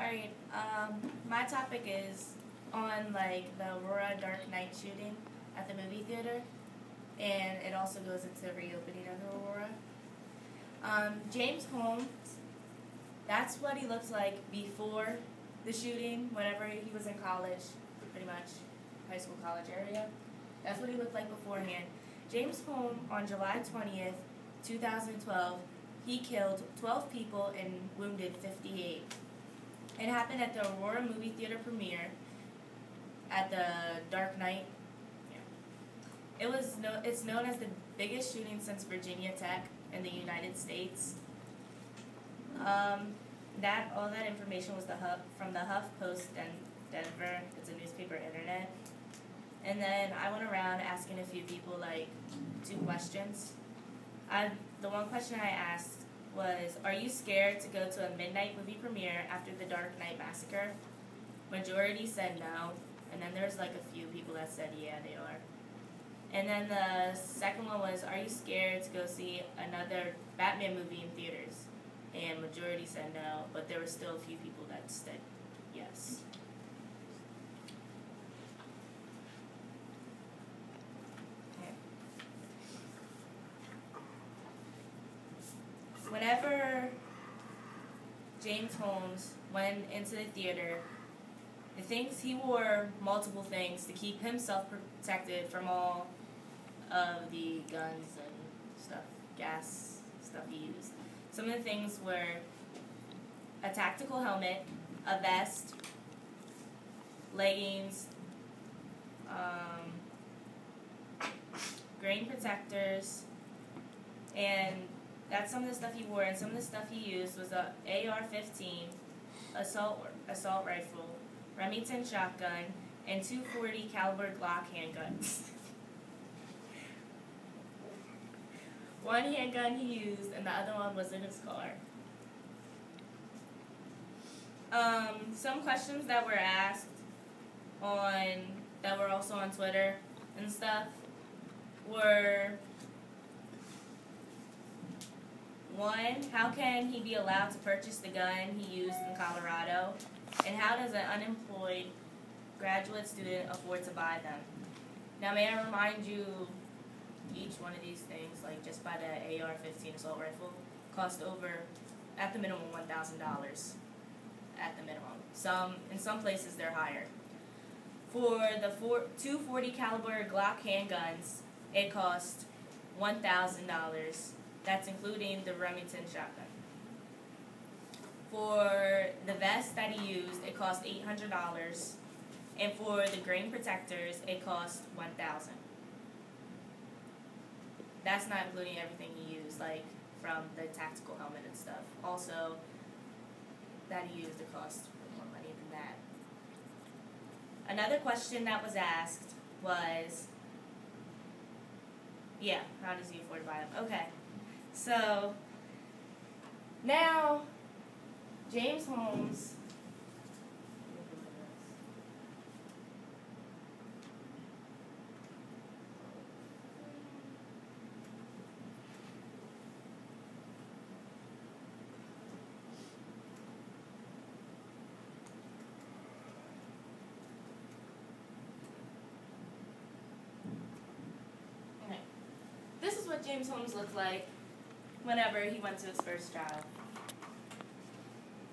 Alright, my topic is on like the Aurora Dark Knight shooting at the movie theater, and it also goes into the reopening of the Aurora. James Holmes, that's what he looks like before the shooting, whenever he was in college, pretty much high school, college area. That's what he looked like beforehand. James Holmes, on July 20th, 2012, he killed 12 people and wounded 58. It happened at the Aurora movie theater premiere at the Dark Knight. Yeah. It's known as the biggest shooting since Virginia Tech in the United States. All that information was from the HuffPost Denver. It's a newspaper internet. And then I went around asking a few people like 2 questions. The one question I asked was, are you scared to go to a midnight movie premiere after the Dark Knight Massacre? Majority said no, and then there's like a few people that said yeah, they are. And then the second one was, are you scared to go see another Batman movie in theaters? And majority said no, but there were still a few people that said yes. Whenever James Holmes went into the theater, he wore multiple things to keep himself protected from all of the guns and stuff, gas stuff he used. Some of the things were a tactical helmet, a vest, leggings, grain protectors, and that's some of the stuff he wore. And some of the stuff he used was a AR-15, assault rifle, Remington shotgun, and 240 caliber Glock handguns. One handgun he used, and the other one was in his car. Some questions that were asked that were also on Twitter and stuff were: 1, how can he be allowed to purchase the gun he used in Colorado? And how does an unemployed graduate student afford to buy them? Now, may I remind you, each one of these things, like just by the AR-15 assault rifle, cost over, at the minimum, $1,000. At the minimum. In some places, they're higher. For the 240 caliber Glock handguns, it cost $1,000. That's including the Remington shotgun. For the vest that he used, it cost $800. And for the grain protectors, it cost $1,000. That's not including everything he used, like from the tactical helmet and stuff. Also, that he used, it cost more money than that. Another question that was asked was, yeah, how does he afford to buy them? Okay. So, now, James Holmes, okay. This is what James Holmes looked like whenever he went to his first trial.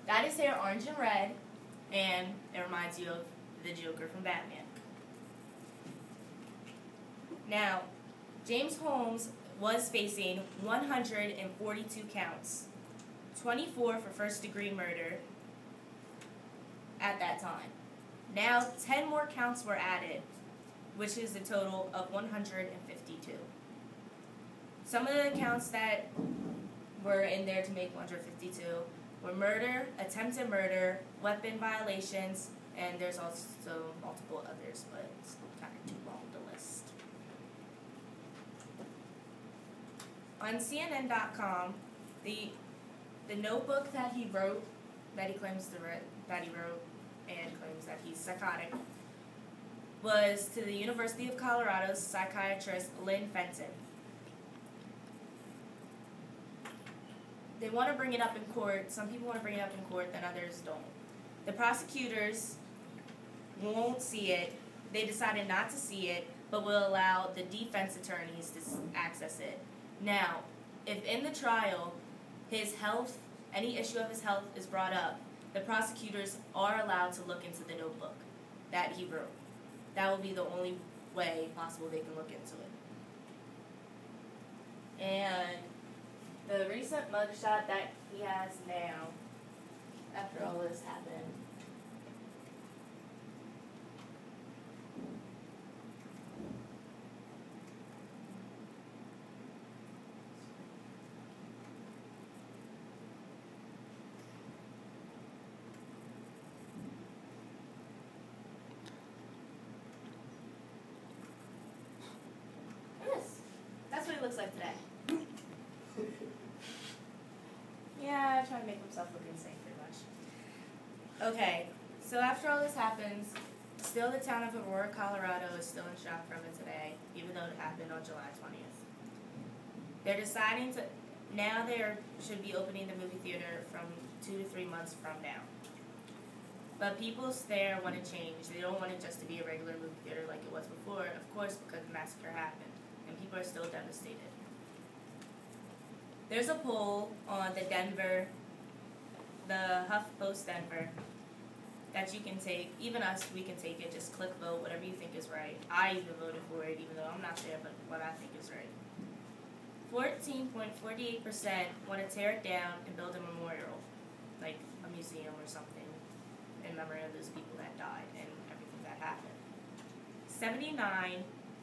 Dyed his hair orange and red, and it reminds you of the Joker from Batman. Now, James Holmes was facing 142 counts, 24 for first-degree murder at that time. Now, 10 more counts were added, which is a total of 152. Some of the counts that were in there to make 152 were murder, attempted murder, weapon violations, and there's also multiple others, but it's kind of too long to list. On CNN.com, the notebook that he wrote, that he claims that he wrote and claims that he's psychotic, was to the University of Colorado's psychiatrist Lynn Fenton. They want to bring it up in court. Some people want to bring it up in court, then others don't. The prosecutors won't see it. They decided not to see it, but will allow the defense attorneys to access it. Now, if in the trial his health, any issue of his health is brought up, the prosecutors are allowed to look into the notebook that he wrote. That will be the only way possible they can look into it. And the recent mugshot that he has now, after all this happened, that's what he looks like today. Yeah, I try to make himself look insane pretty much. Okay, so after all this happens, still the town of Aurora, Colorado is still in shock from it today, even though it happened on July 20th. They're deciding to, now they should be opening the movie theater from 2 to 3 months from now. But people there want to change. They don't want it just to be a regular movie theater like it was before, of course, because the massacre happened, and people are still devastated. There's a poll on the HuffPost Denver, that you can take. Even us, we can take it. Just click vote, whatever you think is right. I even voted for it, even though I'm not there, but what I think is right. 14.48% want to tear it down and build a memorial, like a museum or something, in memory of those people that died and everything that happened.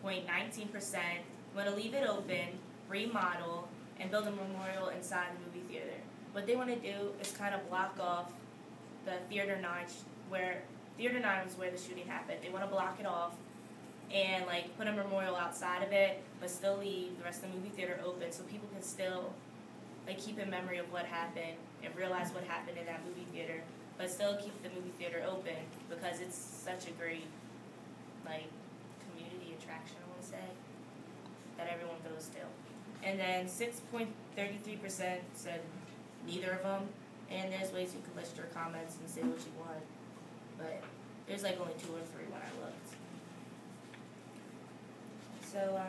79.19% want to leave it open, remodel, and build a memorial inside the movie theater. What they want to do is kind of block off the Theater 9, where Theater 9 was where the shooting happened. They want to block it off and like put a memorial outside of it, but still leave the rest of the movie theater open so people can still like keep in memory of what happened and realize what happened in that movie theater, but still keep the movie theater open because it's such a great like community attraction, I want to say, that everyone goes to. And then 6.33% said neither of them. And there's ways you can list your comments and say what you want. But there's like only 2 or 3 when I looked. So,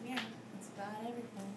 yeah, that's about everything.